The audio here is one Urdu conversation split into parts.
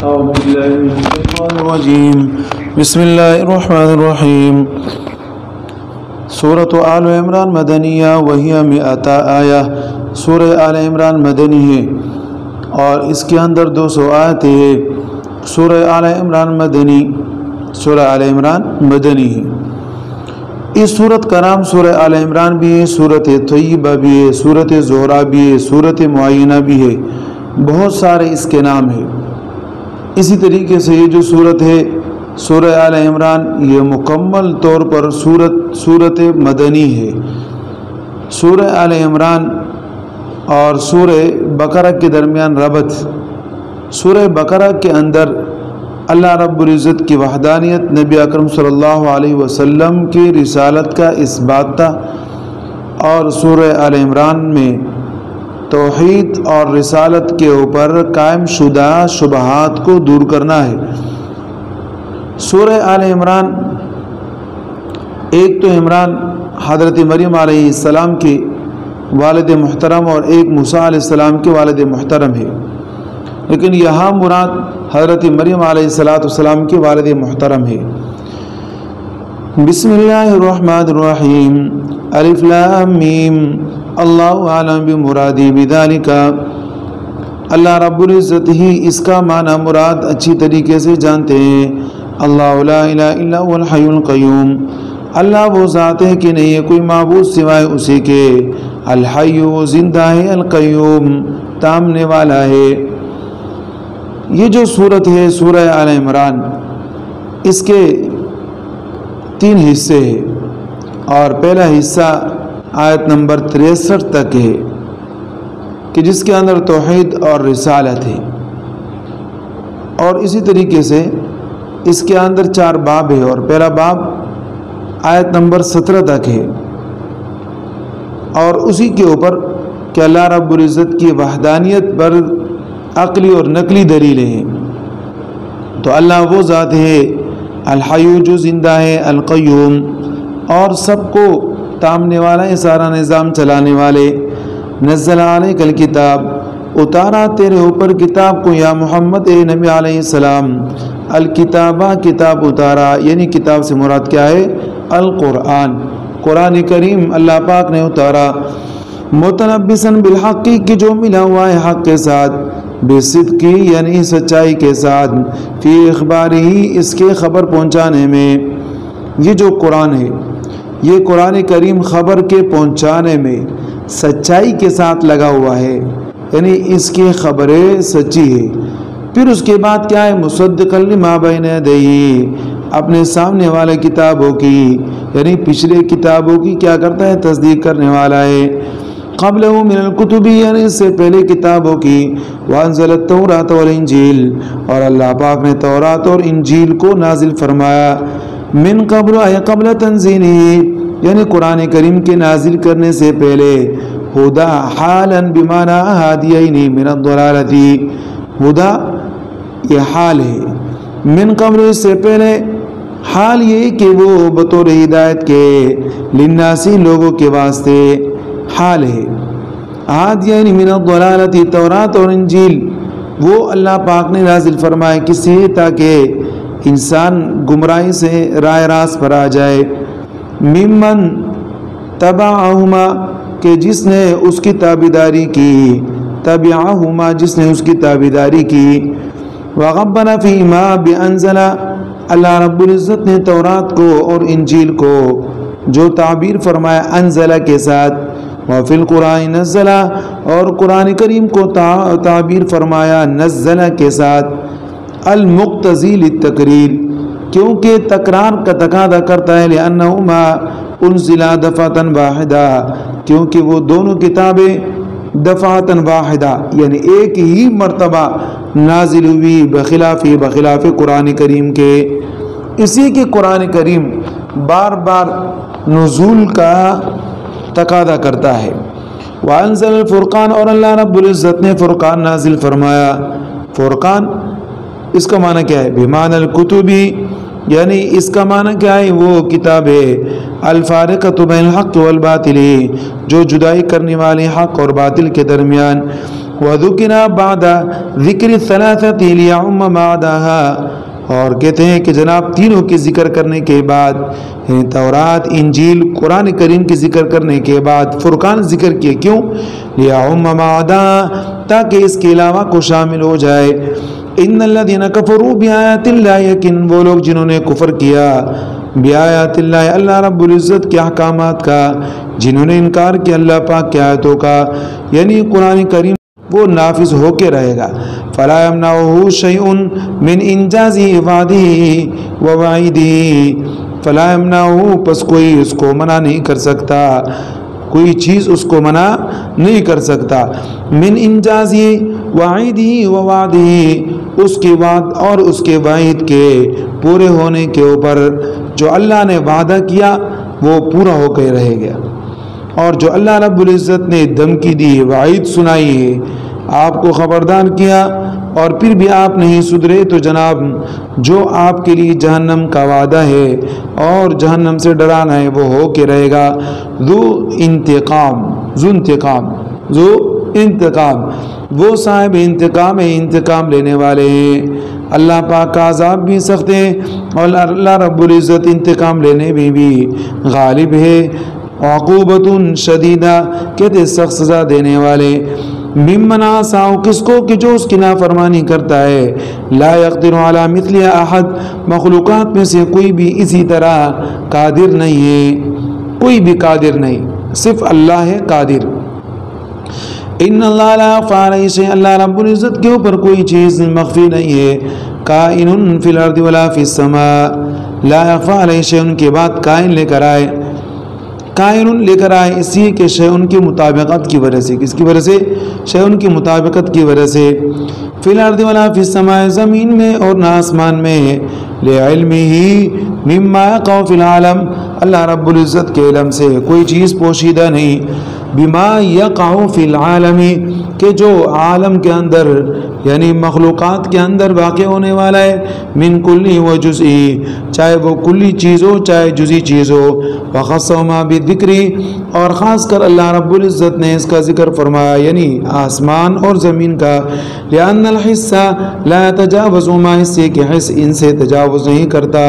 أعوذ بالله من الشيطان الرجيم بسم الله الرحمن الرحیم سورۃ آل عمران مدنیہ وہی 100 آیہ. سورہ آل عمران مدنی ہے اور اس کے اندر 200 آیتیں ہیں. سورہ آل عمران مدنی، سورہ آل عمران مدنی ہے. اس سورت کا نام سورہ آل عمران بھی ہے، سورۃ طیبہ بھی ہے، سورۃ زہرا بھی ہے، سورۃ معینہ بھی ہے، بہت سارے اس کے نام ہیں. اسی طریقے سے یہ جو سورت ہے سورہ آل عمران، یہ مکمل طور پر سورت مدنی ہے. سورہ آل عمران اور سورہ بقرہ کے درمیان ربط، سورہ بقرہ کے اندر اللہ رب العزت کی وحدانیت، نبی اکرم صلی اللہ علیہ وسلم کی رسالت کا اثبات تھا، اور سورہ آل عمران میں توحید اور رسالت کے اوپر قائم شدہ شبہات کو دور کرنا ہے. سورہ آل عمران، ایک تو عمران حضرت مریم علیہ السلام کے والد محترم اور ایک موسیٰ علیہ السلام کے والد محترم ہے، لیکن یہاں مراد حضرت مریم علیہ السلام کے والد محترم ہے. بسم اللہ الرحمن الرحیم. الف لام میم. اللہ اعلم بمرادی بذالک. اللہ رب العزت ہی اس کا معنی مراد اچھی طریقے سے جانتے ہیں. اللہ لا الہ الا هو الحی القیوم. اللہ وہ ذات ہے کہ نہیں ہے کوئی معبود سوائے اسی کے. الحی وہ زندہ ہے، القیوم تامنے والا ہے. یہ جو صورت ہے سورہ آل عمران، اس کے 3 حصے ہیں، اور پہلا حصہ آیت نمبر 63 تک ہے کہ جس کے اندر توحید اور رسالت ہے، اور اسی طریقے سے اس کے اندر 4 باب ہے، اور پہلا باب آیت نمبر 17 تک ہے، اور اسی کے اوپر کہ اللہ رب العزت کی وحدانیت پر عقلی اور نقلی دلیلیں ہیں. تو اللہ وہ ذات ہے الحی جو زندہ ہے، القیوم اور سب کو تامنے والا ہے، سارا نظام چلانے والے. نزل علیک الکتاب، اتارا تیرے اوپر کتاب کو، یا محمد اے نبی علیہ السلام. الکتابہ کتاب اتارا، یعنی کتاب سے مراد کیا ہے؟ القرآن، قرآن کریم اللہ پاک نے اتارا. متنبسن بالحق کی جو ملا ہوا ہے حق کے ساتھ، بصدقی یعنی سچائی کے ساتھ، فی اخباری اس کے خبر پہنچانے میں. یہ جو قرآن ہے، یہ قرآن کریم خبر کے پہنچانے میں سچائی کے ساتھ لگا ہوا ہے، یعنی اس کی خبریں سچی ہے. پھر اس کے بعد کیا ہے؟ مصدقا لما بین یدیہ، اپنے سامنے والے کتابوں کی یعنی پچھلے کتابوں کی کیا کرتا ہے؟ تصدیق کرنے والا ہے. قبلہ من الکتب یعنی اس سے پہلے کتابوں کی. وانزل التوراۃ والانجیل، اور اللہ پاک نے تورات اور انجیل کو نازل فرمایا. من قبل اے قبل تنزیلہ، یعنی قرآن کریم کے نازل کرنے سے پہلے. ہدا حالا بمعنی ہادیین من الضلالۃ، ہدا یہ حال ہے، من قبل اس سے پہلے، حال یہ کہ وہ بطور ہدایت کے، للناس لوگوں کے واسطے حال ہے. ہادیین من الضلالۃ، تورات اور انجیل وہ اللہ پاک نے نازل فرمائے کس سے؟ تاکہ انسان گمراہی سے راہ راست پر آ جائے. ممن تبعہما، کہ جس نے اس کی تابعداری کی، تبعہما جس نے اس کی تابعداری کی. وغبن فیما بانزل، اللہ رب العزت نے تورات کو اور انجیل کو جو تعبیر فرمایا انزل کے ساتھ، وفی القرآن نزل، اور قرآن کریم کو تعبیر فرمایا نزل کے ساتھ. المقتضی للتقریر، کیونکہ تکرار کا تقاضا کرتا ہے. لأنہما انزلا دفعۃ واحدہ، کیونکہ وہ دونوں کتابیں دفعۃ واحدہ یعنی ایک ہی مرتبہ نازل ہوئی، بخلاف قرآن کریم کے. اسی کے قرآن کریم بار بار نزول کا تقاضا کرتا ہے. وانزل الفرقان، اور اللہ رب العزت نے فرقان نازل فرمایا. فرقان اس کا معنی کیا ہے؟ بمعنی الکتبی، یعنی اس کا معنی کیا ہے؟ وہ کتاب ہے الفارقۃ بین الحق والباطل، جو جدائی کرنے والی حق اور باطل کے درمیان. وَذُكِرَ بَعْدَ ذِكْرِ الثَّلَاثَةِ لِيَعُمَّ بَعْدَهَا، اور کہتے ہیں کہ جناب تینوں کے ذکر کرنے کے بعد، تورات، انجیل، قرآن کریم کے ذکر کرنے کے بعد فرقان ذکر کیے، کیوں؟ لِيَعُمَّ بَعْدَهَا، تاکہ اس کے علاوہ کو شامل ہو جائے۔ ان الذين كفروا بآيات الله، یقین وہ لوگ جنہوں نے کفر کیا بآیات اللہ، اللہ رب العزت کے احکامات کا، جنہوں نے انکار کیا اللہ پاک کی آیتوں کا، یعنی قرآن کریم وہ نافذ ہو کے رہے گا۔ فلا يمنعه شيء من انجاز وعده ووعیده، فلا يمنعه، پس کوئی اس کو منع نہیں کر سکتا، کوئی چیز اس کو منع نہیں کر سکتا، من انجاز وعیدہ ووعدہ، اس کے وعد اور اس کے وعید کے پورے ہونے کے اوپر، جو اللہ نے وعدہ کیا وہ پورا ہو کے رہے گا، اور جو اللہ رب العزت نے دھمکی دی، وعید سنائی ہے، آپ کو خبردار کیا اور پھر بھی آپ نہیں سدھرے، تو جناب جو آپ کے لیے جہنم کا وعدہ ہے اور جہنم سے ڈرانا ہے وہ ہو کے رہے گا۔ ذو انتقام، ذو انتقام، ذو انتقام، وہ صاحب انتقام ہے، انتقام لینے والے ہیں۔ اللہ پاک کا عذاب بھی سخت ہے اور اللہ رب العزت انتقام لینے میں بھی غالب ہے۔ عقوبۃ شدیدہ، کہتے سخت سزا دینے والے۔ ممن عصاہ، کس کو کہ جو اس کی نافرمانی کرتا ہے۔ لا یقدر علی مثل احد، مخلوقات میں سے کوئی بھی اسی طرح قادر نہیں ہے، کوئی بھی قادر نہیں، صرف اللہ ہے قادر۔ ان اللہ لا یخفی علیہ شیء، اللہ رب العزت کے اوپر کوئی چیز مخفی نہیں ہے۔ کائن فی الارض ولا فی السماء، لا یخفی علیہ شیء کے بعد کائن لے کر آئے، کائن لے کر آئے اسی کے شیء کی مطابقت کی وجہ سے، کس کی وجہ سے؟ شیء کی مطابقت کی وجہ سے۔ فی الارض ولا فی السماء، زمین میں اور نہ آسمان میں۔ لعلمہ مما یقع فی العالم، اللہ رب العزت کے علم سے کوئی چیز پوشیدہ نہیں۔ بما یقع فی العالم، کہ جو عالم کے اندر یعنی مخلوقات کے اندر واقع ہونے والا ہے، من کلی و جزئی، چاہے وہ کلی چیز ہو چاہے جزئی چیز ہو۔ وخصہما بالذکر، اور خاص کر اللہ رب العزت نے اس کا ذکر فرمایا یعنی آسمان اور زمین کا۔ لأن الحس لا يتجاوز ما، حصے کے حس ان سے تجاوز نہیں کرتا،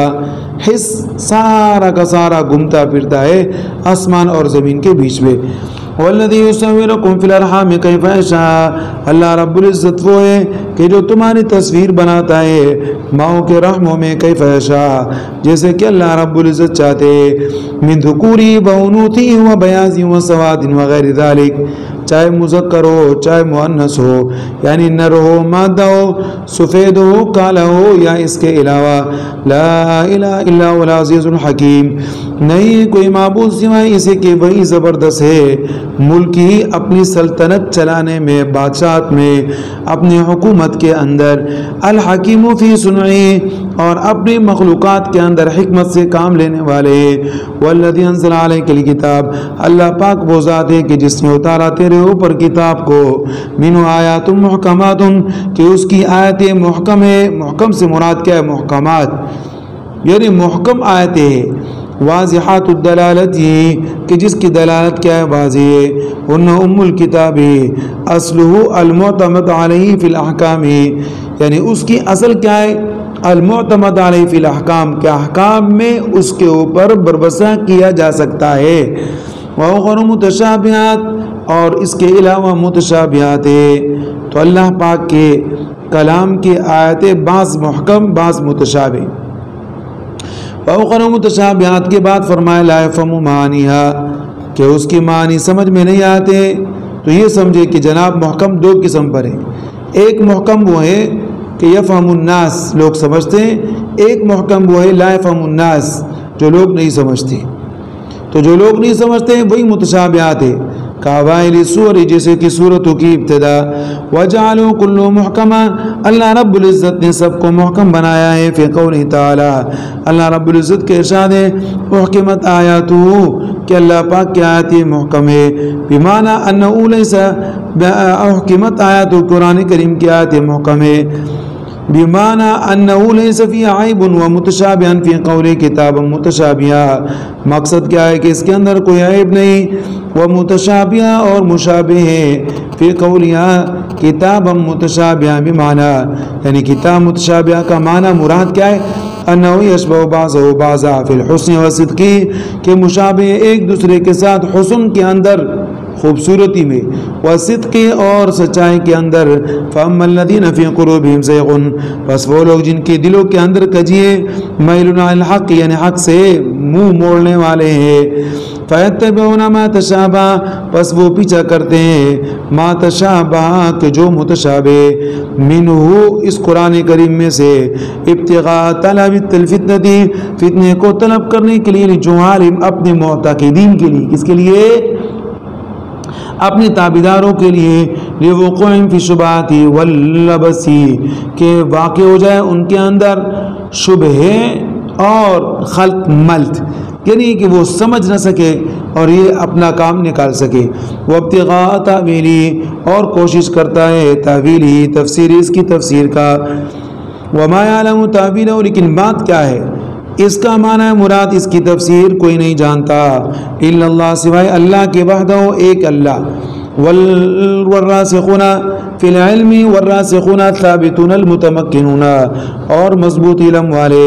حس سارا کا سارا گھومتا پھرتا ہے آسمان اور زمین کے بیچ میں۔ والذی یصورکم فی الارحام کیف یشاء، اللہ رب العزت وہ ہے کہ جو تمہاری تصویر بناتا ہے ماؤں کے رحموں میں، کیف یشاء، جیسے کہ اللہ رب العزت چاہتے، من ذکوری و انوثی و بیاض و سواد وغیر ذالک، چاہے مذکر ہو چاہے مؤنث ہو، یعنی نر ہو مادہ ہو، سفید ہو کالا ہو یا اس کے علاوہ۔ لا الہ الا هو العزیز الحکیم، نہیں کوئی معبود سوائے اسے کہ وہی زبردست ہے، ملک ہی اپنی سلطنت چلانے میں، بادشاہت میں، اپنی حکومت کے اندر، الحکیم فی صنعی، اور اپنی مخلوقات کے اندر حکمت سے کام لینے والے۔ والذی انزل علیک الکتاب، اللہ پاک وہ ذات ہے کہ جس نے اتارا تیرے اوپر کتاب کو، منہ آیات محکمات، کہ اس کی آیتیں محکم ہے۔ محکم سے مراد کیا ہے؟ محکمات یعنی محکم آیتیں ہیں، واضحات الدلالت، کہ جس کی دلالت کیا ہے؟ واضح ہے۔ ان ام الکتاب اصلہ المعتمد علیہ فی الاحکام، یعنی اس کی اصل کیا ہے؟ المعتمد علیہ فی الاحکام، کہ احکام میں اس کے اوپر بربسا کیا جا سکتا ہے۔ وَأُخَرُ مُتَشَابِهَاتٌ، اور اس کے علاوہ متشابہات ہے۔ تو اللہ پاک کے کلام کی آیتیں بعض محکم بعض متشابہ۔ وَأُخَرُ متشابہات کے بعد فرمایا لا يفهم معانیها، کہ اس کی معنی سمجھ میں نہیں آتے۔ تو یہ سمجھے کہ جناب محکم دو قسم پر ہے، ایک محکم وہ ہے کہ یفہم الناس، لوگ سمجھتے ہیں، ایک محکم وہ ہے لا یفہم الناس، جو لوگ نہیں سمجھتے۔ تو جو لوگ نہیں سمجھتے ہیں وہی متشابہات ہے، کاوائل سور، جیسے کہ سورتوں کی ابتدا۔ وجعلوا کل محکما، اللہ رب العزت نے سب کو محکم بنایا ہے۔ فی قولہ تعالی، اللہ رب العزت کے ارشاد ہے محکمت آیاتہ، کہ اللہ پاک کی آیاتیں محکم ہے، بمعنی انہ لیس محکمت آیات، قرآن کریم کی آیاتیں محکم ہے، بمعنى انه ليس فی عیب ومتشابہا فی قول کتابا متشابہا، مقصد کیا ہے کہ اس کے اندر کوئی عیب نہیں، ومتشابہا اور مشابہ ہے، فی قولیا کتابا متشابہا بمعنى، یعنی کتاب متشابہہ کا معنی مراد کیا ہے؟ انه یشبہ بعضہ بعضا فی الحسن والصدق، کہ مشابہ ایک دوسرے کے ساتھ حسن کے اندر، خوبصورتی میں، وصدق اور سچائی کے اندر، فاما الذین فی قلوبہم زیغ، بس وہ لوگ جن کے دلوں کے اندر کجی ہے، میل عن الحق یعنی حق سے منہ موڑنے والے ہیں، فیتبعون ما تشابہ، بس وہ پیچھا کرتے ہیں، ما تشابہ کہ جو متشابہ، منہ اس قرآن کریم میں سے، ابتغاء طلب الفتنہ، فتنے کو طلب کرنے کے لیے، لجہالہم اپنے معتقدین کے لیے، کس کے لیے؟ اپنے تابعداروں کے لیے، لوقوعہم فی الشبہات واللبس، کہ واقع ہو جائے ان کے اندر شبہ اور خلط ملط، یعنی کہ وہ سمجھ نہ سکے اور یہ اپنا کام نکال سکے، وابتغاء تاویلی، اور کوشش کرتا ہے تاویلی تفسیر اس کی تفسیر کا، وما یعلم تاویلہ، لیکن بات کیا ہے اس کا معنی مراد اس کی تفسیر کوئی نہیں جانتا، الا اللہ سوائے اللہ کے وحدہ ایک اللہ، والراسخون فی العلم، والراسخون ثابتون المتمکنون، اور مضبوط علم والے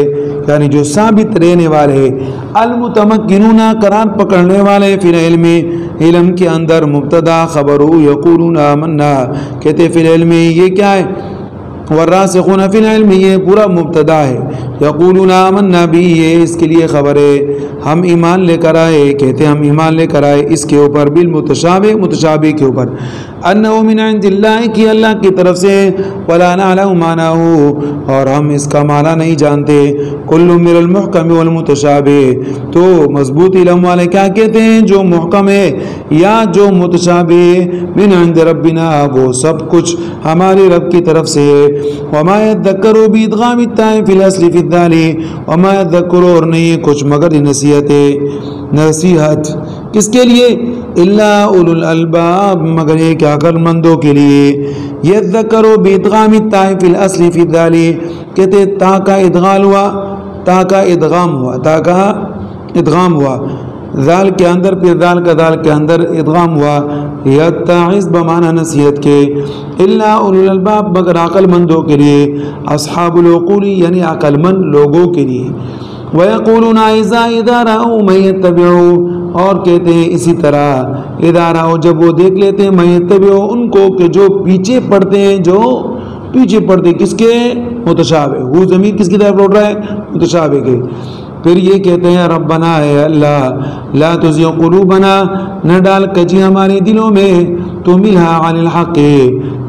یعنی جو ثابت رہنے والے، المتمکنون قرار پکڑنے والے، فی العلم علم کے اندر، مبتدا خبر یقولون آمنا، کہتے فی العلم یہ کیا ہے؟ والراسخون فی العلم یہ پورا مبتدا ہے، یقولون آمنا بھی یہ اس کے لیے خبر ہے، ہم ایمان لے کر آئے، کہتے ہم ایمان لے کر آئے اس کے اوپر، بالمتشابہ متشابہ کے اوپر، انہ من عند اللہ کی اللہ کی طرف سے، ولا نعلم معناه اور ہم اس کا معنی نہیں جانتے، کل من المحکم والمتشابہ، تو مضبوط علم والے کیا کہتے ہیں؟ جو محکم ہے یا جو متشابہ، من عند ربنا وہ سب کچھ ہمارے رب کی طرف سے، وما يذکر بادغام التاء فی الاصل فی الدال، وما يذکر اور نہیں کچھ مگر نصیحت کس کے لیے؟ الا اولو الالباب مگر ایک عقل مندوں کے لیے، یذکر بادغام التاء فی الاصل فی الدال، کہتے تا کا ادغام ہوا، تا کا ادغام ہوا ذال کے اندر، پھر ذال کا ذال کے اندر ادغام ہوا، یتعظ بمعنی نصیحت کے، الا اولو الالباب مگر عقل مندوں کے لیے، اصحاب العقول یعنی عقل مند لوگوں کے لیے، وَيَقُولُونَ اِذَا رَأَوْا مَن يَتَّبِعُوا اور کہتے ہیں اسی طرح، اذا رأوا جب وہ دیکھ لیتے ہیں، مَن يَتَّبِعُوا ان کو کہ جو پیچھے پڑتے ہیں، جو پیچھے پڑتے کس کے؟ متشابہ، وہ ضمیر کس کی طرف لوٹ رہا ہے؟ متشابہ کے، پھر یہ کہتے ہیں ربنا اے اللہ لا تزغ قلوبنا نہ ڈال کجی ہمارے دلوں میں، تملھا عن الحق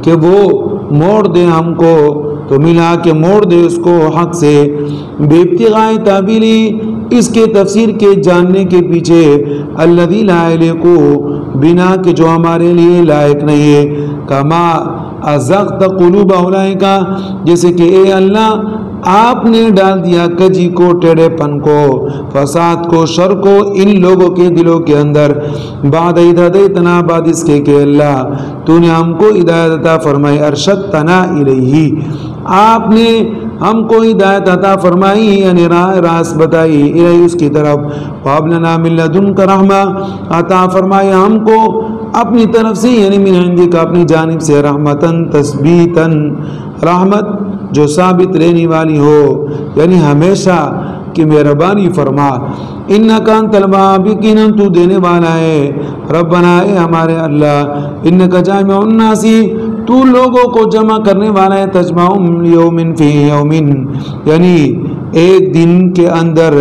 کہ وہ موڑ دے ہم کو، تو ملا کے موڑ دے اس کو حق سے، بے ابتغاء تعبیلی اس کے تفسیر کے جاننے کے پیچھے، الذی لا یلیق بنا کہ جو ہمارے لیے لائق نہیں ہے، کما ازغت قلوب اولئک جیسے کہ اے اللہ آپ نے ڈال دیا کجی کو، ٹیڑے پن کو، فساد کو، شر کو ان لوگوں کے دلوں کے اندر، بعد اذ ہدیتنا بعد اس کے کہ اللہ تو نے ہم کو ہدایت عطا فرمائی، ارشدتنا الیہ آپ نے ہم کو ہدایت عطا فرمائی یعنی راہ راست بتائی، الیہ اس کی طرف، وہب لنا من لدنک رحمہ عطا فرمائی ہم کو اپنی طرف سے یعنی من عندک اپنی جانب سے، رحمتن تثبیتن رحمت جو ثابت رہنے والی ہو یعنی ہمیشہ کہ مہربانی فرما، انکا انت الوہاب یقیناً تو دینے والا ہے، ربنا اے ہمارے اللہ، انکا جامع الناس تو لوگوں کو جمع کرنے والا ہے، تجمعهم لیوم فی یوم یعنی ایک دن کے اندر،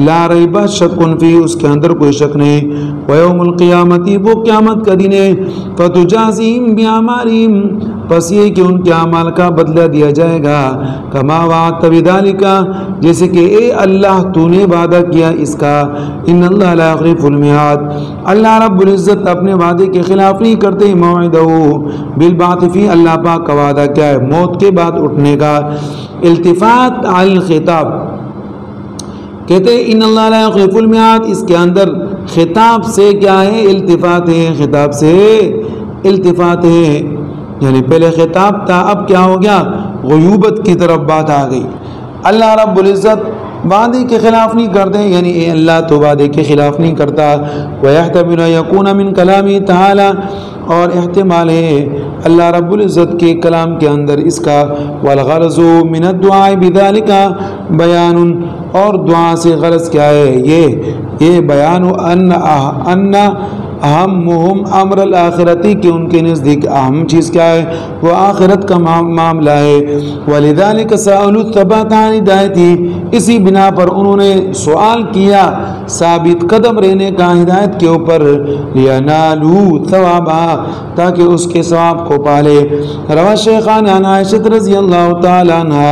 لا ریب شک فی اس کے اندر کوئی شک نہیں، ویوم القیامتی وہ قیامت کا دن ہے، فتجازیہم باعمالہم پس یہ کہ ان کے اعمال کا بدلہ دیا جائے گا، کما وعدت بذالک جیسے کہ اے اللہ تو نے وعدہ کیا اس کا، ان اللہ لا یخلف المیعاد اللہ رب العزت اپنے وعدے کے خلاف نہیں کرتے، موعدہ بالبعث فی اللہ پاک کا وعدہ کیا ہے؟ موت کے بعد اٹھنے کا، التفات علی الخطاب کہتے ہیں ان اللہ لا یخلف المیعاد اس کے اندر خطاب سے کیا ہے؟ التفات ہے، خطاب سے التفات ہے، یعنی پہلے خطاب تھا اب کیا ہو گیا؟ غیوبت کی طرف بات آ گئی۔ اللہ رب العزت وعدے کے خلاف نہیں کرتے، یعنی اے اللہ تو وعدے کے خلاف نہیں کرتا۔ وَيَحْتَمِلُ أَن يَكُونَ مِنْ كَلَامِهِ تَعَالَى، اور احتمال ہے اللہ رب العزت کے کلام کے اندر اس کا وَالْغَرْضُ مِنَ الدُّعَاءِ بِذَلِكَ بیان، اور دعا سے غرض کیا ہے، یہ بیان ان اہمہم امر الآخرتی، کہ ان کے نزدیک اہم چیز کیا ہے، وہ آخرت کا معاملہ ہے۔ وَلِذَلِكَ سَأَلُوا الثَّبَاتَ عَنْ ہدایتہ، اسی بنا پر انہوں نے سوال کیا ثابت قدم رہنے کا ہدایت کے اوپر، لِيَنَالُوا ثَوَابَهَا، تاکہ اس کے ثواب کو پالے۔ روا شیخان عن عائشہ رضی اللہ تعالی عنہ،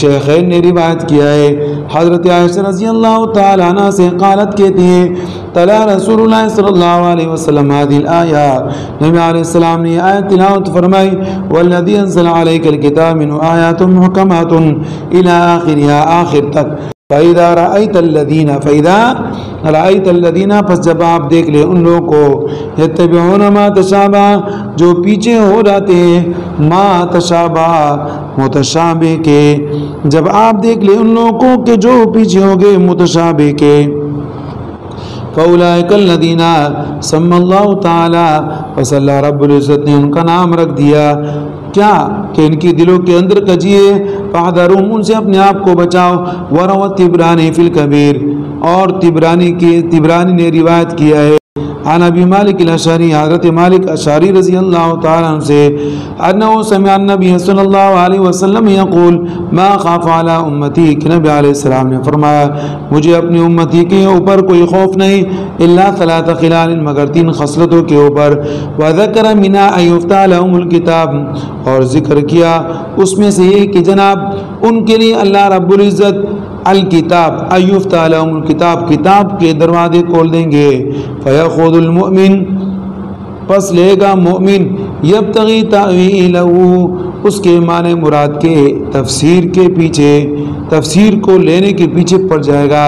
شیخین نے روایت کیا ہے حضرت عائشہ رضی اللہ تعالی عنہ سے، قالت کہتی ہیں تلا رسول اللہ صلی اللہ علیہ وسلم هذه الآیات، نبی علیہ السلام نے آیت تلاوت فرمائی، والذی انزل علیک الکتاب منہ آیات محکمات الی آخرها، آخر تک۔ فَإِذَا رَأَيْتَ الَّذِينَ، پس جب آپ دیکھ لے ان لوگوں کو، يَتَّبِعُونَ مَا تَشَابَهَ، جو پیچھے ہو جاتے ہیں، ما تشابہ، متشابہ کے، جب آپ دیکھ لے ان لوگوں کو کہ جو پیچھے ہو گئے متشابہ کے، فَأُولَئِكَ الَّذِينَ سَمَّى اللَّهُ تَعَالَى، پس اللہ رب العزت نے ان کا نام رکھ دیا کیا، کہ ان کی دلوں کے اندر کجیے، فَاحْذَرُوهُمْ، ان سے اپنے آپ کو بچاؤ۔ وَرَوَى الطَّبْرَانِي فِي الْكَبِيرِ، اور طبرانی نے روایت کیا ہے عن ابی مالک الاشعری، حضرت مالک اشعری رضی اللہ تعالیٰ عنہ سے، انہو سمع النبی صلی اللہ علیہ وسلم یقول ما خاف علی امتی، کہ نبی علیہ السلام نے فرمایا مجھے اپنی امتی کے اوپر کوئی خوف نہیں، الا ثلاث خلال، مگر 3 خصلتوں کے اوپر، وذکر منها ان یفتح لهم الکتاب، اور ذکر کیا اس میں سے یہ کہ جناب ان کے لیے اللہ رب العزت الکتاب، ایفتح لهم الکتاب، کتاب کے دروازے کھول دیں گے، فیخوض المؤمن، پس لے گا مؤمن، یبتغی تأویلہ، اس کے معنی مراد کے تفسیر کے پیچھے، تفسیر کو لینے کے پیچھے پڑ جائے گا،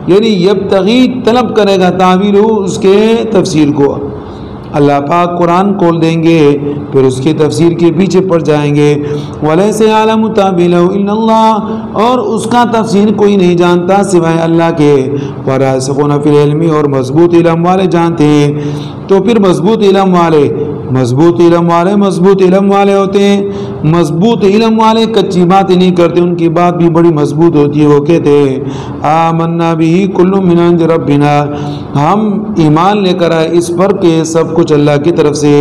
یعنی یبتغی طلب کرے گا، تعویلہ اس کے تفسیر کو، اللہ پاک قرآن کھول دیں گے پھر اس کی تفسیر کے پیچھے پڑ جائیں گے، وَلَيْسَ يَعْلَمُ تَأْوِيلَهُ إِلَّا اللَّهُ، اور اس کا تفسیر کوئی نہیں جانتا سوائے اللہ کے، وَرَاسِخُونَ فِي الْعِلْمِ، اور مضبوط علم والے جانتے ہیں۔ تو پھر مضبوط علم والے ہوتے ہیں، مضبوط علم والے کچی باتیں نہیں کرتے، ان کی بات بھی بڑی مضبوط ہوتی ہے، وہ کہتے ہیں آمنا بہ کل من عند ربنا، ہم ایمان لے کر آئے اس پر کہ سب کچھ اللہ کی طرف سے،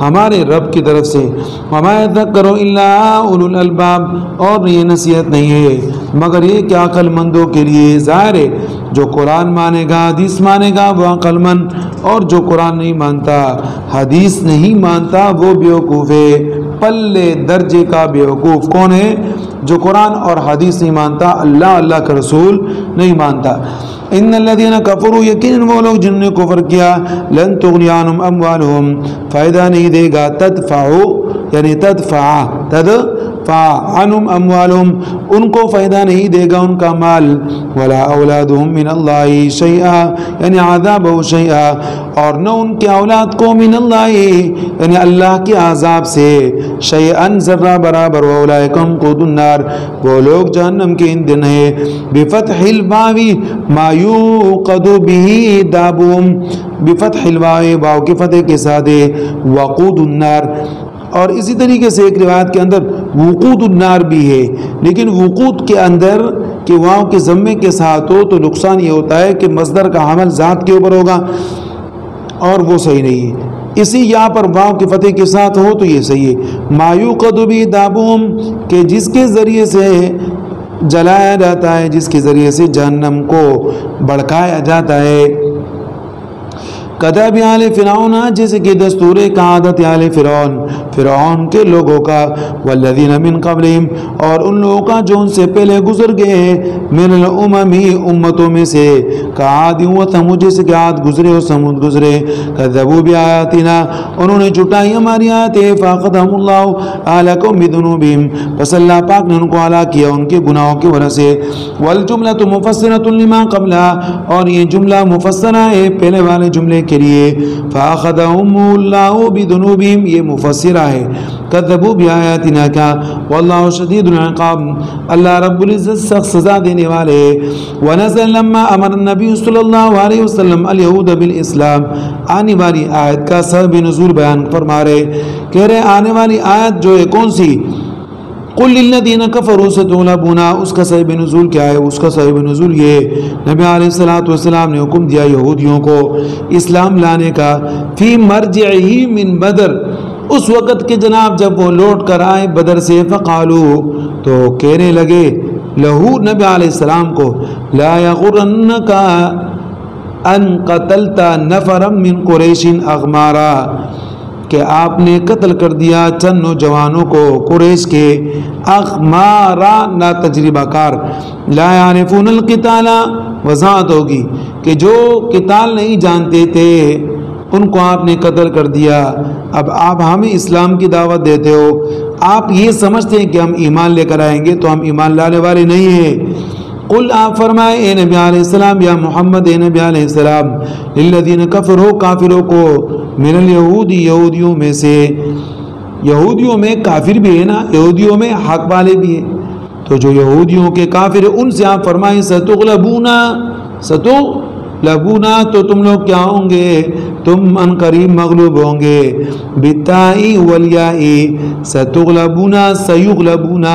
ہمارے رب کی طرف سے، وما یذکر الا اولو الالباب، اور یہ نصیحت نہیں ہے مگر یہ کہ عقل مندوں کے لیے، ظاہر ہے جو قرآن مانے گا حدیث مانے گا وہ عقل مند، اور جو قرآن نہیں مانتا حدیث نہیں مانتا وہ بیوقوف ہے، پلے درجے کا بیوقوف کون ہے، جو قرآن اور حدیث نہیں مانتا، اللہ کا رسول نہیں مانتا۔ ان الذين كفروا، یقیناً وہ لوگ جنہوں نے کفر کیا، لن تغنی عنہم اموالہم، فائدہ نہیں دے گا، تدفع عنہم اموالہم، ان کو فائدہ نہیں دے گا ان کا مال، ولا اولادہم من اللہ شیئا، یعنی عذابہ شیئا، اور نہ ان کے اولاد کو من اللہ، یعنی اللہ کے عذاب سے، شیئا ذرہ برابر، واولئک هم وقود النار، وہ لوگ جہنم کے ایندھن ہیں، بفتح الواو ما یوقد به دابهم، بفتح الواو، واو کی فتح کے ساتھ وقود النار، اور اسی طریقے سے ایک روایت کے اندر وقود النار بھی ہے، لیکن وقود کے اندر کہ واو کے ضمے کے ساتھ ہو تو نقصان یہ ہوتا ہے کہ مصدر کا حمل ذات کے اوپر ہوگا اور وہ صحیح نہیں ہے، اسی یہاں پر واو کی فتح کے ساتھ ہو تو یہ صحیح ہے، ما یوقد به دابهم، کہ جس کے ذریعے سے جلایا جاتا ہے، جس کے ذریعے سے جہنم کو بڑکایا جاتا ہے، کداب آل فرعون، جیسے کہ دستور کا عادت آل فرعون کے لوگوں کا، والذین من قبلہم، اور ان لوگوں کا جو ان سے پہلے گزر گئے ہیں، من الامم، امتوں میں سے، کعاد و ثمود، جیسے کہ عاد گزرے اور ثمود گزرے، کذبوا بآیاتنا، انہوں نے جھٹائی ہماری آیتیں، فاخذہم اللہ اہل قوم بذنوبہم، پس اللہ پاک نے ان کو ہلاک کیا ان کے گناہوں کی وجہ سے، والجملۃ مفسرۃ لما قبلها، اور یہ جملہ مفسرہ ہے پہلے والے جملے کے لیے فَأَخَذَهُمُ اللَّهُ بِذُنُوبِهِمْ، یہ مفسرہ ہے كَذَّبُوا بِآيَاتِنَا کا وَاللَّهُ شَدِيدُ الْعِقَابِ، اللہ رب العزت سخت سزا دینے والے۔ وَنَزَلَ لَمَّا أَمَرَ النَّبِيُّ صلی اللہ علیہ وسلم الْيَهُودَ بِالْإِسْلَامِ، آنے والی آیت کا سبب نزول بیان فرما رہے، کہہ رہے آنے والی آیت جو ہے کون سی؟ قُلْ لِلَّذِينَ كَفَرُوا سَتُغْلَبُونَ، اس کا سبب نزول کیا ہے؟ اس کا سبب نزول یہ نبی علیہ السلام نے حکم دیا یہودیوں کو اسلام لانے کا، فی مرجعہ من بدر، اس وقت کے جناب جب وہ لوٹ کر آئے بدر سے، فقالو، تو کہنے لگے لہو نبی علیہ السلام کو، لا یغرنک ان قتلت نفرا من قریش اغمارا، کہ آپ نے قتل کر دیا چند نوجوانوں کو قریش کے، اغمارا نا تجربہ کار، لا یعرفون القتال، وضاحت ہوگی کہ جو قتال نہیں جانتے تھے ان کو آپ نے قتل کر دیا۔ اب آپ ہمیں اسلام کی دعوت دیتے ہو، آپ یہ سمجھتے ہیں کہ ہم ایمان لے کر آئیں گے، تو ہم ایمان لانے والے نہیں ہیں۔ قل، آپ فرمائے اے نبی علیہ السلام، یا محمد اے نبی علیہ السلام، للذین کفروا، کافروں کو، من الیہود، یہودیوں میں سے، یہودیوں میں کافر بھی ہے نا، یہودیوں میں حق والے بھی ہیں، تو جو یہودیوں کے کافر ہیں ان سے آپ فرمائیں ستغلبون، ستغلبون، تو تم لوگ کیا ہوں گے؟ تم ان قریب مغلوب ہوں گے، بالتاء والیاء، ستغلبون سیغلبون،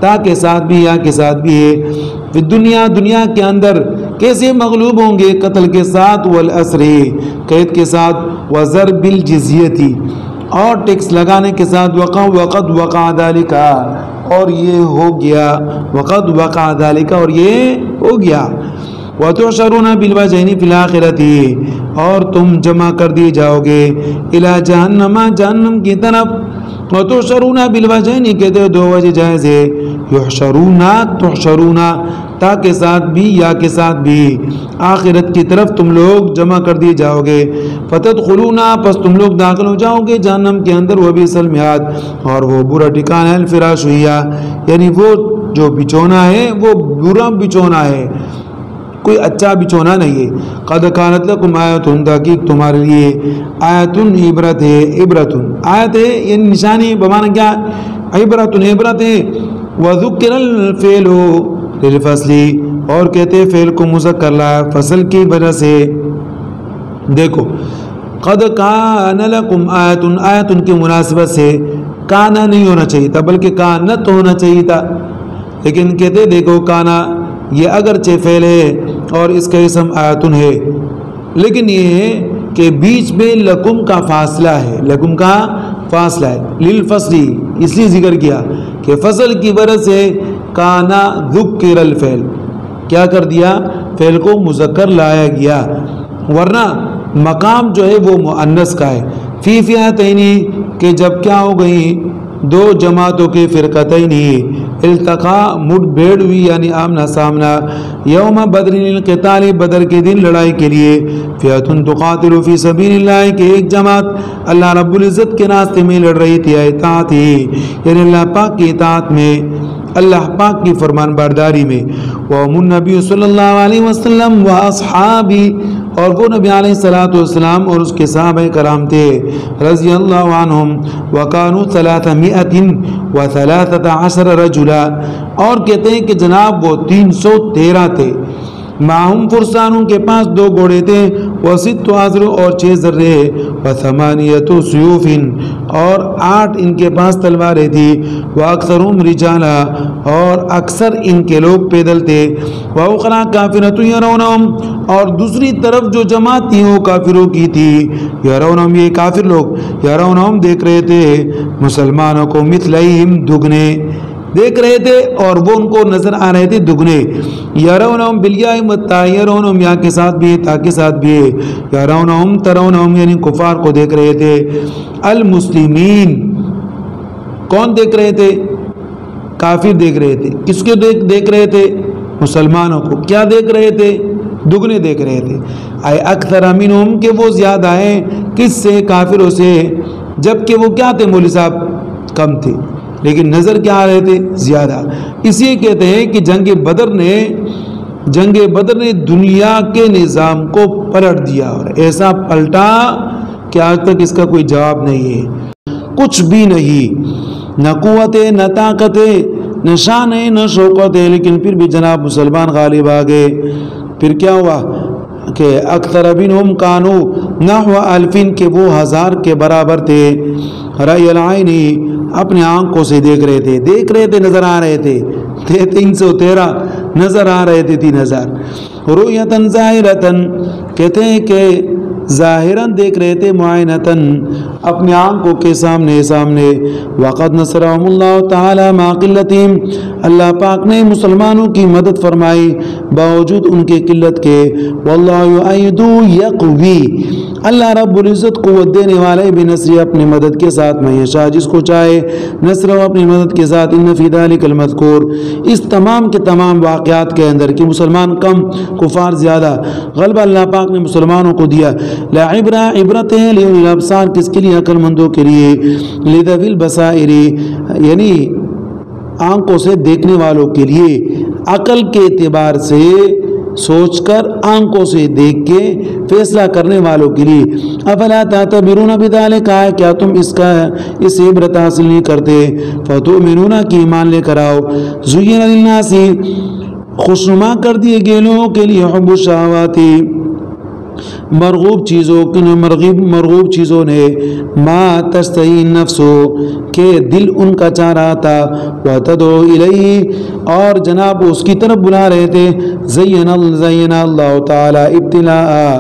تا کے ساتھ بھی یا کے ساتھ بھی ہے، فی الدنیا، دنیا کے اندر کیسے مغلوب ہوں گے؟ قتل کے ساتھ، والاسر، قید کے ساتھ، وضرب الجزیۃ، اور ٹیکس لگانے کے ساتھ، وقد وقع ذلک، اور یہ ہو گیا، وقد وقع ذلک، اور یہ ہو گیا، وتحشرون بالوجہین فی الآخرۃ، اور تم جمع کر دیے جاؤ گے الی جہنم، جہنم کی طرف، وتحشرون بالوجہین، کہتے ہیں دو وجہ جائز ہے، یحشرون، تحشرون، تا کے ساتھ بھی یا کے ساتھ بھی، آخرت کی طرف تم لوگ جمع کر دیے جاؤ گے، فتدخلون، پس تم لوگ داخل ہو جاؤ گے جہنم کے اندر، وبئس المہاد، اور وہ برا ٹھکانہ ہے، الفراش ہی، یعنی وہ جو بچونا ہے وہ برا بچونا ہے، کوئی اچھا بچونا نہیں ہے۔ قد کانت لکم آیۃ، تحقیق تمہارے لیے آیۃ، عبرت ہے، عبرت آیت ہے یعنی نشانی، بمانا کیا؟ عبرت، عبرت ہے، وذکر الفعل للفصل، اور کہتے ہیں فعل کو مذکر لایا فصل کی وجہ سے۔ دیکھو قد کان لکم آیۃ، آیت کی مناسبت سے کانا نہیں ہونا چاہیے تھا بلکہ کانت ہونا چاہیے تھا، لیکن کہتے دیکھو کانا یہ اگرچہ فعل ہے اور اس کا اسم آیتن ہے، لیکن یہ ہے کہ بیچ میں لکم کا فاصلہ ہے، لکم کا فاصلہ ہے، للفصل اس لیے ذکر کیا کہ فصل کی وجہ سے کانا ذکر الفعل، کیا کر دیا؟ فعل کو مذکر لایا گیا، ورنہ مقام جو ہے وہ مؤنث کا ہے، فی فئتین، کہ جب کیا ہو گئی؟ دو جماعتوں کے فرقتین، التقا، مٹ بھیڑ ہوئی یعنی آمنا سامنا، یوم بدر القتال، بدر کے دن لڑائی کے لیے، فئۃ تقاتل فی سبیل اللہ، کہ ایک جماعت اللہ رب العزت کے راستے میں لڑ رہی تھی، اطاعت ہی یعنی اللہ پاک کی اطاعت میں، اللہ پاک کی فرمان برداری میں، وهم النبی صلی اللہ علیہ وسلم و اصحابی، اور وہ نبی علیہ السلام اور اس کے صحابہ کرام تھے، رضی اللہ عنہم، وکانوا 313 رجلا، اور کہتے ہیں کہ جناب وہ 313 تھے، معہم فرسانوں کے پاس 2 گھوڑے تھے، وست عذر، اور 6 ذرے، وثمانیت سیوف، اور 8 ان کے پاس تلواریں تھی، واکثرهم رجالا، اور اکثر ان کے لوگ پیدل تھے، واخری کافرۃ یرونہم، اور دوسری طرف جو جماعت تھی وہ کافروں کی تھی، یرونہم، یہ کافر لوگ یرونہم دیکھ رہے تھے مسلمانوں کو، مثلہم، دگنے دیکھ رہے تھے اور وہ ان کو نظر آ رہے تھے دگنے، یرونہم بالیاء والتاء، یرونہم یا کے ساتھ بھی ہے تا کے ساتھ بھی ہے، یرونہم ترونہم یعنی کفار کو دیکھ رہے تھے، المسلمین، کون دیکھ رہے تھے؟ کافر دیکھ رہے تھے، کس کو دیکھ رہے تھے؟ مسلمانوں کو، کیا دیکھ رہے تھے؟ دگنے دیکھ رہے تھے، اے اکثر منہم، کہ وہ زیادہ ہیں، کس سے؟ کافروں سے، جبکہ وہ کیا تھے مولوی صاحب؟ کم تھے، لیکن نظر کیا آ رہے تھے؟ زیادہ۔ اسی کہتے ہیں کہ جنگ بدر نے جنگ بدر نے دنیا کے نظام کو پلٹ دیا، اور ایسا پلٹا کہ آج تک اس کا کوئی جواب نہیں ہے، کچھ بھی نہیں، نہ قوت ہے، نہ طاقت ہے، نہ شان ہے، نہ شوکت ہے، لیکن پھر بھی جناب مسلمان غالب آ گئے۔ پھر کیا ہوا کہ اکثر منہم کانو نحو الفین، کہ وہ 1000 کے برابر تھے، رأی العین، اپنے آنکھوں سے دیکھ رہے تھے، نظر آ رہے تھے، 313 نظر آ رہے تھے، 3000 رؤیتن ظاہرتن، کہتے ہیں کہ ظاہراً دیکھ رہے تھے، معینتاً اپنے آنکھوں کے سامنے۔ وقد نصرهم اللہ تعالی مع قلتهم، اللہ پاک نے مسلمانوں کی مدد فرمائی باوجود ان کے قلت کے۔ واللہ یؤید یقوی، اللہ رب العزت قوت دینے والے بنصر، اپنی مدد کے ساتھ، میں یشاء، جس کو چاہے، نصر و اپنی مدد کے ساتھ۔ ان فی ذلک المذکور، اس تمام کے تمام واقعات کے اندر کہ مسلمان کم کفار زیادہ، غلبہ اللہ پاک نے مسلمانوں کو دیا۔ عبرت ہے لأولی الابصار، کس کے لیے؟ عقل مندوں کے لیے، لذوی البصائر، یعنی آنکھوں سے دیکھنے والوں کے لیے، عقل کے اعتبار سے سوچ کر، آنکھوں سے دیکھ کے فیصلہ کرنے والوں کے لیے۔ افلا تعتبرون بذلک، کیا تم اس عبرت حاصل نہیں کرتے؟ فتؤمنون، کی ایمان لے کر آؤ۔ زین للناس، خوشنما کر دیے گئے لوگوں کے لیے، حب الشہوات، مرغوب چیزوں نے، ما تشتہی النفس، کہ دل ان کا چاہ رہا تھا، وتدعو الیہ، اور جناب اس کی طرف بلا رہے تھے۔ زین اللہ تعالی ابتلاء،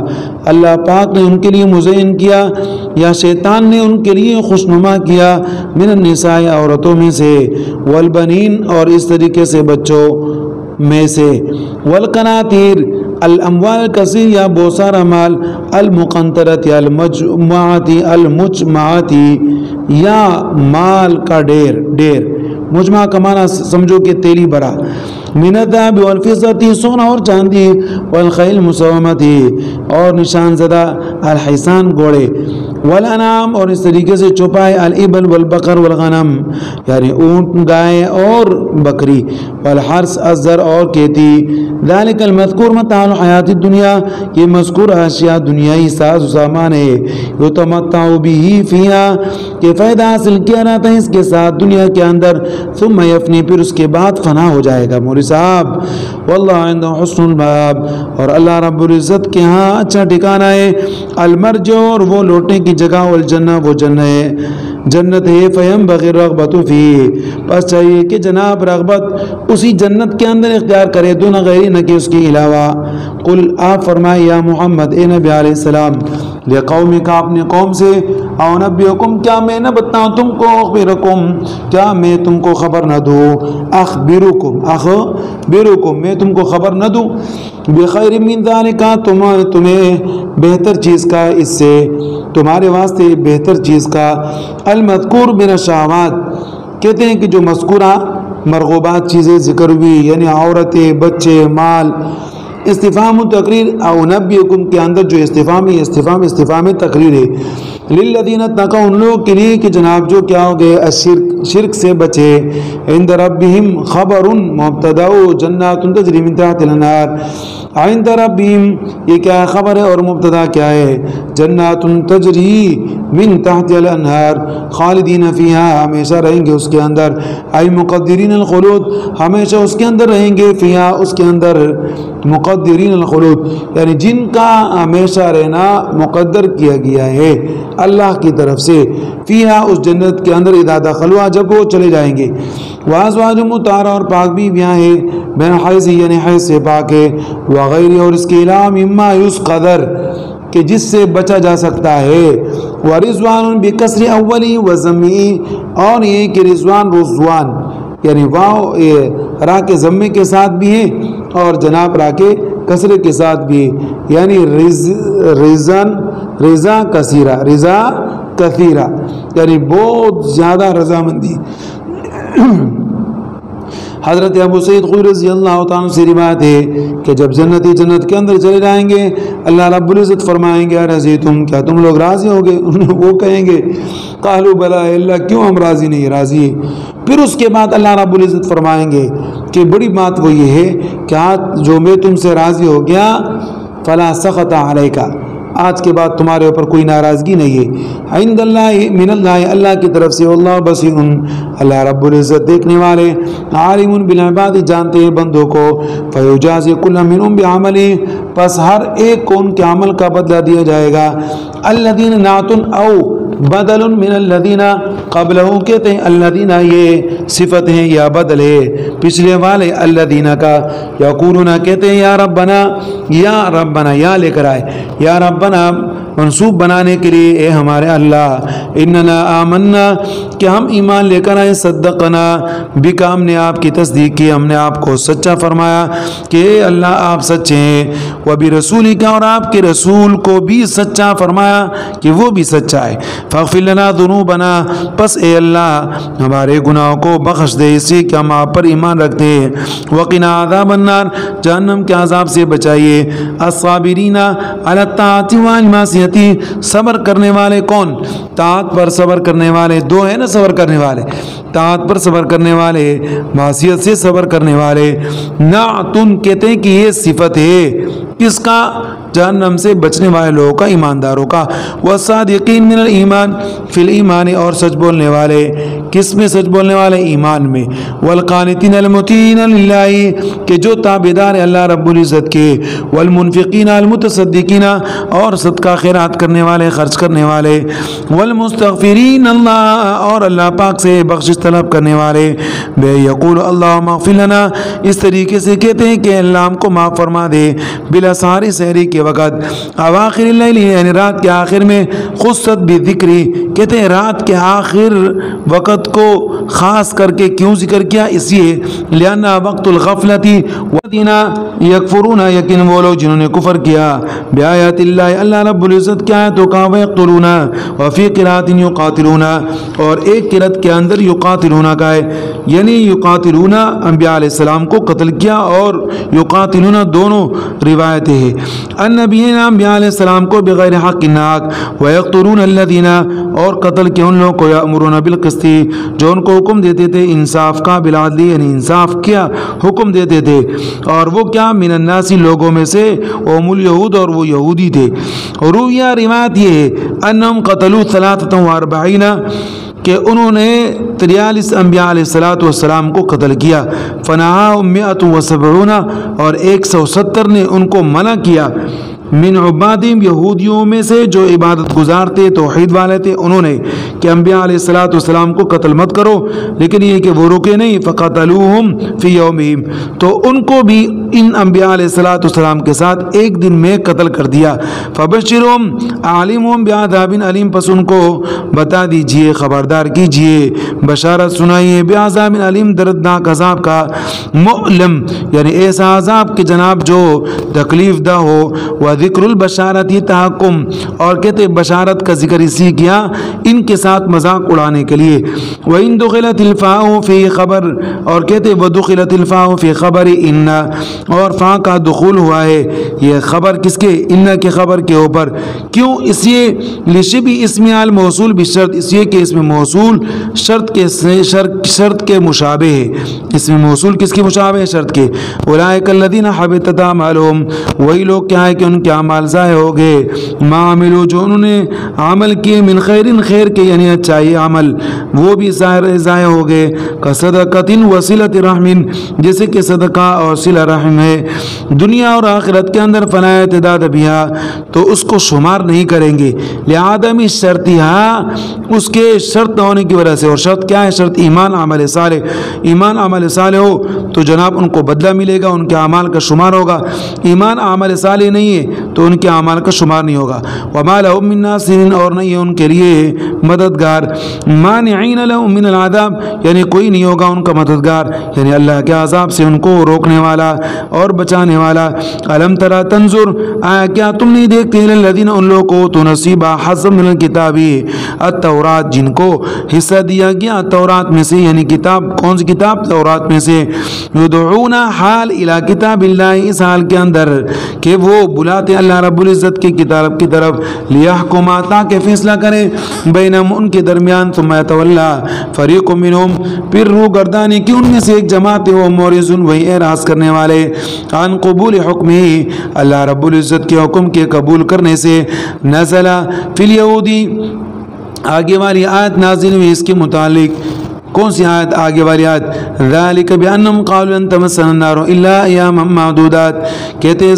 اللہ پاک نے ان کے لیے مزین کیا، یا شیطان نے ان کے لیے خوشنما کیا، من النساء، عورتوں میں سے، والبنین، اور اس طریقے سے بچوں میں سے، والقناطیر، الاموال کثیر، یا بہت سارا مال، المقنطرت، یا المجمعات، یا مال کا ڈیر، مجمع کا معنی سمجھو کہ تیلی بھرا، من الذهب والفضة، سونا اور چاندی، والخیل مسومۃ، اور نشان زدہ، الحصان، گھوڑے، والانعام، اور اس طریقے سے چھپائے، الابل والبقر والغنم، یعنی اونٹ، گائے اور بکری، والحرث، الزر، اور کھیتی۔ ذالک المذکور متاع الحیات الدنیا، یہ مذکور اشیاء دنیائی ساز و سامان ہے، یتمتع به فیہا، کہ فائدہ حاصل کیا جاتا ہے اس کے ساتھ دنیا کے اندر، ثم یفنی، پھر اس کے بعد فنا ہو جائے گا۔ مولوی صاحب، واللہ عنده حسن المآب، اور اللہ رب العزت کے ہاں اچھا ٹھکانہ ہے، المرجع، اور وہ لوٹنے کی جگہ، والجنہ، وہ جنت ہے، فینبغی الرغبۃ فیہ، بس چاہیے کہ جناب رغبت اسی جنت کے اندر اختیار کرے، دون غیر، نہ کہ اس کے علاوہ۔ قل، آپ فرمائے یا محمد، اے نبی علیہ السلام، لقومک، اپنے قوم سے، او نبئکم، کیا میں نہ بتاؤں تم کو، اخبرکم، کیا میں تم کو خبر نہ دوں، اخبرکم، میں تم کو خبر نہ دوں، بخیر من ذالک، تمہیں بہتر چیز کا، اس سے تمہارے واسطے بہتر چیز کا، المذکور من الشہوات، کہتے ہیں کہ جو مذکورہ مرغوبات چیزیں ذکر ہوئی، یعنی عورتیں، بچے، مال، استفہام تقریر، او نبئکم کے اندر جو استفہام تقریر ہے، للذین اتقوا، ان لوگوں کے لیے کہ جناب جو کیا ہو گئے، شرک سے بچے، عند ربہم خبر، مبتدا، جنات تجری من تحت الانہار، عند ربہم، یہ کیا خبر ہے اور مبتدا کیا ہے، جنات تجری من تحت الانہار، خالدین فیہا، ہمیشہ رہیں گے اس کے اندر، ای مقدرین الخلود، ہمیشہ اس کے اندر رہیں گے، فیہا، اس کے اندر، مقدرین الخلود، یعنی جن کا ہمیشہ رہنا مقدر کیا گیا ہے اللہ کی طرف سے، فیہا، اس جنت کے اندر، اذا دخلوا، جب وہ چلے جائیں گے، وازواج مطہرہ، اور پاک بیویاں ہیں، بین حیض، یعنی حیض سے پاک ہے، وغیرہ، اور اس کے علاوہ، مما یسقدر، کہ جس سے بچا جا سکتا ہے، ورضوان بکسر اولی وضمی، اور یہ کہ رضوان، یعنی واو را کے ضمے کے ساتھ بھی ہے، اور جناب را کے کسرے کے ساتھ بھی ہے، یعنی رضا کثیرہ، یعنی بہت زیادہ رضامندی۔ حضرت ابو سعید خدری رضی اللہ تعالیٰ سے روایت ہے کہ جب جنتی جنت کے اندر چلے جائیں گے اللہ رب العزت فرمائیں گے رضیتم، کیا تم لوگ راضی ہوگے؟ وہ کہیں گے قالوا بلا اللہ، کیوں ہم راضی نہیں، راضی۔ پھر اس کے بعد اللہ رب العزت فرمائیں گے کہ بڑی بات وہ یہ ہے کہ آج جو میں تم سے راضی ہو گیا فلا سخط علیک، آج کے بعد تمہارے اوپر کوئی ناراضگی نہیں ہے، عند اللہ من اللہ، اللہ کی طرف سے، واللہ بصیر، اللہ رب العزت دیکھنے والے، عالم بالعباد، جانتے ہیں بندوں کو، فیجازی کل منہم بعملہ، پس ہر ایک کو ان کے عمل کا بدلہ دیا جائے گا۔ الذین نعت او بدل من الذین قبلہ، کہتے ہیں الذین یہ صفت ہیں یا بدل ہے پچھلے والے الذین کا، یقولون کہتے ہیں یا ربنا، یا ربنا، یا لے کر آئے یا ربنا منصوب بنانے کے لیے، اے ہمارے اللہ، اننا آمنا، کہ ہم ایمان لے کر آئے، صدقنا بکا، ہم نے آپ کی تصدیق کی، ہم نے آپ کو سچا فرمایا کہ اے اللہ آپ سچے ہیں، وبرسولک، اور آپ کے رسول کو بھی سچا فرمایا کہ وہ بھی سچا ہے، فاغفر لنا ذنوبنا، پس اے اللہ ہمارے گناہوں کو بخش دے، اسی کہ ہم آپ پر ایمان رکھتے ہیں، وقنا عذاب النار، جہنم کے عذاب سے بچائیے، الصابرین علی الطاعۃ والمعصیۃ، صبر کرنے والے کون؟ طاعت پر صبر کرنے والے، دو ہیں نا صبر کرنے والے، طاعت پر صبر کرنے والے، معصیت سے صبر کرنے والے، نعتن، کہتے ہیں کہ یہ صفت ہے کس کا؟ جہنم سے بچنے والے لوگوں کا، ایمانداروں کا، والصادقین من الایمان فی الایمان، اور سچ بولنے والے، کس میں سچ بولنے والے؟ ایمان میں، والقانتین المطیعین للہ، کہ جو تابعدار ہے اللہ رب العزت کے، والمنفقین المتصدقین، اور صدقہ خیرات کرنے والے، خرچ کرنے والے، والمستغفرین اللہ، اور اللہ پاک سے بخشش طلب کرنے والے، بے یقول اللہم اغفر لنا، اس طریقے سے کہتے ہیں کہ اللہ ہم کو معاف فرما دے، بالاسحار، سحری کے وقت، اواخر اللیل، یعنی رات کے آخر میں، خصت بذکری، کہتے ہیں رات کے آخر وقت کو خاص کر کے کیوں ذکر کیا؟ اس لیے لأنہ وقت الغفلتی والذین یکفرون، یقین وہ لوگ جنہوں نے کفر کیا بآیات اللہ، اللہ رب العزت کی آیتوں کا، ویقتلون، وفی قرأۃ یقاتلون، اور ایک قرأت کے اندر یقاتلون کا ہے، یعنی یقاتلون انبیاء علیہ السلام کو قتل کیا، اور یقاتلون دونوں روایتیں ہیں، النبیین انبیاء علیہ السلام کو بغیر حق ناک، ویقتلون الذین، اور قتل کیا ان لوگوں کو، یأمرون بالقسط، جو ان کو حکم دیتے تھے انصاف کا، بالعدل، یعنی انصاف کیا حکم دیتے تھے، اور وہ کیا؟ من الناس، لوگوں میں سے، اوم الیہود، اور وہ یہودی تھے، رویہ روایت یہ ہے انہم قتلوا 43 کہ انہوں نے 43 انبیاء علیہ السلام کو قتل کیا، فنہاہم 170، اور 170 نے ان کو منع کیا، من عبادہم، یہودیوں میں سے جو عبادت گزار تھے، توحید والے تھے، انہوں نے کہ انبیاء علیہ السلام کو قتل مت کرو، لیکن یہ کہ وہ رکے نہیں، فقتلوہم فی یومہم، تو ان کو بھی ان انبیاء علیہ السلام کے ساتھ ایک دن میں قتل کر دیا، فبشرہم، عالمہم بعذاب علیم، پس ان کو بتا دیجئے، خبردار کیجئے، بشارت سنائیے، بعذاب علیم، دردناک عذاب کا، مؤلم، یعنی ایسا عذاب کہ جناب جو تکلیف دہ ہو، ذکر البشارتی تحکم، اور کہتے بشارت کا ذکر اسی کیا ان کے ساتھ مذاق اڑانے کے لیے، وَإِن دُخِلَتِ الْفَاءُ فِي خبر، اور کہتے وَدُخِلَتِ الْفَاءُ فِي خبر ان، اور فا کا دخول ہوا ہے یہ خبر کس کے؟ ان کے خبر کے اوپر، کیوں؟ اس لیے لشبہ اسم الموصول بالشرط، اس لیے کہ اسم موصول شرط کے مشابہ ہے، اسم موصول کس کے مشابہ ہے؟ شرط کے، اولئک الذین حبطت اعمالہم، وہی لوگ کیا ہے کہ ان کے اعمال ضائع ہو گئے، ما عملوا، جو انہوں نے عمل کیے، من خیر، خیر کے یعنی اچھائی عمل، وہ بھی ضائع ہو گئے، کصدقۃ وصلۃ رحم، جیسے کہ صدقہ اور صلہ رحم ہے، دنیا اور آخرت کے اندر، فلا اعتداد بہا، تو اس کو شمار نہیں کریں گے، لعدم شرطها، اس کے شرط نہ ہونے کی وجہ سے، اور شرط کیا ہے؟ شرط ایمان عمل صالح، ایمان عمل صالح ہو تو جناب ان کو بدلہ ملے گا، ان کے اعمال کا شمار ہوگا، ایمان عمل صالح نہیں ہے تو ان کے اعمال کا شمار نہیں ہوگا۔ وما لهم من ناصرین، اور نہیں ہے ان کے لیے مددگار، مانعین لهم من العذاب، یعنی کوئی نہیں ہوگا ان کا مددگار، یعنی اللہ کے عذاب سے ان کو روکنے والا اور بچانے والا۔ الم ترى تنظر، آیا کیا تم نہیں دیکھتے الذین، ان لوگوں کو تو نصیبا حظ من الکتاب التورات، جن کو حصہ دیا گیا تورات میں سے، یعنی کتاب، کون سی کتاب؟ تورات میں سے۔ یدعون، حال الی کتاب اللہ، اس حال کے اندر کہ وہ بلاتے اللہ رب العزت کی کتاب کی طرف، لیحکم، تاکہ فیصلہ کرے، بینہم، ان کے درمیان، ثم یتولی فریق منہم، پھر روح گردانی کی ان میں سے ایک جماعت ہے، وہ معرضون، وہی اعراض کرنے والے، عن قبول حکمی، اللہ رب العزت کے حکم کے قبول کرنے سے۔ نزل فی الیہودی، آگے والی آیت نازل ہوئی اس کے متعلق، کون سی آیت؟ آگے والی آیت، ذالک بانہم قالوا لن تمسنا النار الا ایاما معدودات، کہتے ہیں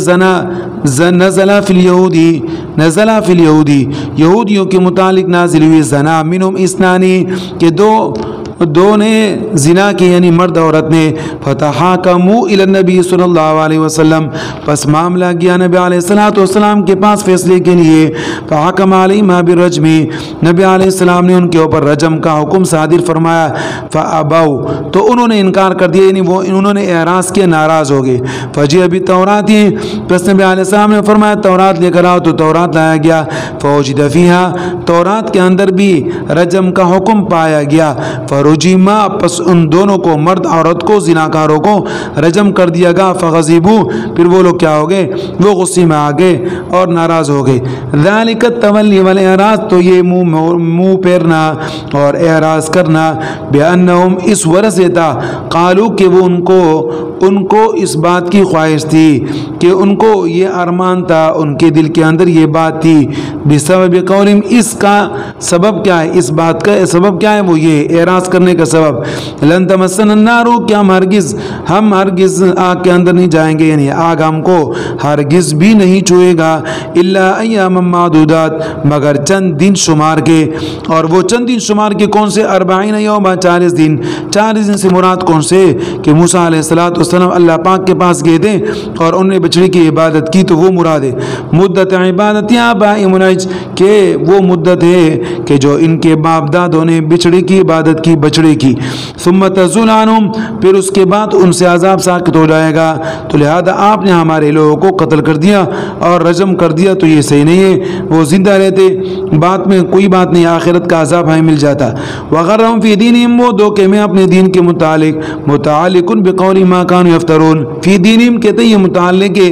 نزل فی الیہودی، نزل فی الیہودی، یہودیوں کے متعلق نازل ہوئی، زنا منہم اثنانی، کہ دو نے زنا کی، یعنی مرد عورت نے، فتحاکموا الی النبی صلی اللہ علیہ وسلم، پس معاملہ گیا نبی علیہ السلام کے پاس فیصلے کے لیے، فحکم علیہما بالرجم، نبی علیہ السلام نے ان کے اوپر رجم کا حکم صادر فرمایا، فابوا، تو انہوں نے انکار کر دیا، یعنی وہ انہوں نے اعراض کیا، ناراض ہو گئے۔ فجیء بالتوراۃ، پس نبی علیہ السلام نے فرمایا تورات لے کر آؤ، تو تورات لایا گیا، فوجد فیہا، تورات کے اندر بھی رجم کا حکم پایا گیا، رجیما، پس ان دونوں کو، مرد عورت کو، زناکاروں کو رجم کر دیا گا، فغضبوا، پھر وہ لوگ کیا ہو گئے؟ وہ غصے میں آ گئے اور ناراض ہو گئے۔ ذالک التولی والاعراض، تو یہ منہ پھیرنا اور اعراض کرنا، بانہم، اس وجہ سے تھا، قالوا، کہ وہ ان کو اس بات کی خواہش تھی، کہ ان کو یہ ارمان تھا، ان کے دل کے اندر یہ بات تھی، بسبب قولہم، اس کا سبب کیا ہے؟ اس بات کا سبب کیا ہے؟ وہ یہ اعراض کرنے کا سبب، لن تمسنا النار، کہ ہم ہرگز آگ کے اندر نہیں جائیں گے، یعنی آگ ہم کو ہرگز بھی نہیں چھوئے گا، الا ایاما معدودات، مگر چند دن شمار کے، اور وہ چند دن شمار کے کون سے؟ 40 یوما، 40 دن، 40 دن سے مراد کون سے؟ کہ موسیٰ علیہ السلام اللہ پاک کے پاس گئے تھے اور انہوں نے بچڑے کی عبادت کی، تو وہ مراد ہے۔ مدت عبادت آبائہم العجل، کہ وہ مدت ہے کہ جو ان کے باپ دادوں نے بچڑے کی عبادت کی، بچڑے کی۔ ثم تزول عنہم، پھر اس کے بعد ان سے عذاب ساقط ہو جائے گا، تو لہذا آپ نے ہمارے لوگوں کو قتل کر دیا اور رجم کر دیا، تو یہ صحیح نہیں ہے، وہ زندہ رہتے، بات میں کوئی بات نہیں، آخرت کا عذاب ہمیں مل جاتا۔ وغرہم فی دینہم، وہ دھوکے میں اپنے دین کے متعلق بقول ما کانوا یفترون، فی دینہم کہتے ہیں یہ متعلق ہے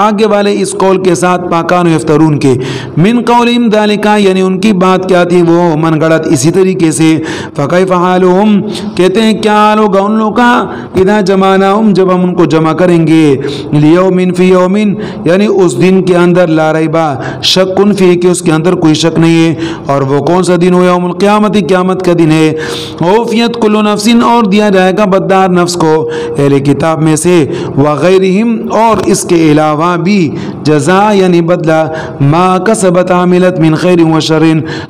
آگے والے اس قول کے ساتھ، ما کانوا یفترون کے، من قولہم ذالک، یعنی ان کی بات کیا تھی؟ وہ من گڑت، اسی طریقے سے، فکیف حالہم، کہتے ہیں کیا حال ہوگا ان لوگوں کا، اذا جمعناہم، جب ہم ان کو جمع کریں گے، لیوم فی یوم، یعنی اس دن کے اندر، لا ریبا، شک فی، کہ اس کے اندر کوئی شک نہیں ہے، اور وہ کون سا دن ہو؟ یوم القیامت، قیامت کا دن ہے۔ وفیت کل نفس، اور دیا جائے گا بددار نفس کو، اہل کتاب میں سے، وغیرہم، اور اس کے علاوہ بھی، جزا، یعنی بدلہ، ما کسبت عاملت من خیر و شر،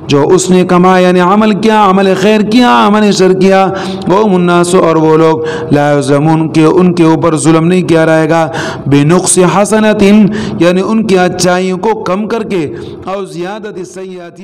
جو اس نے کمایا، یعنی عمل کیا، عمل خیر کیا، عمل شر کیا، وہم الناس، اور وہ لوگ، لا یظلمون، کہ ان کے اوپر ظلم نہیں کیا رہے گا، بنقص حسنات، یعنی ان کی اچھائیوں کو کم کر کے، اور زیادت سیئات،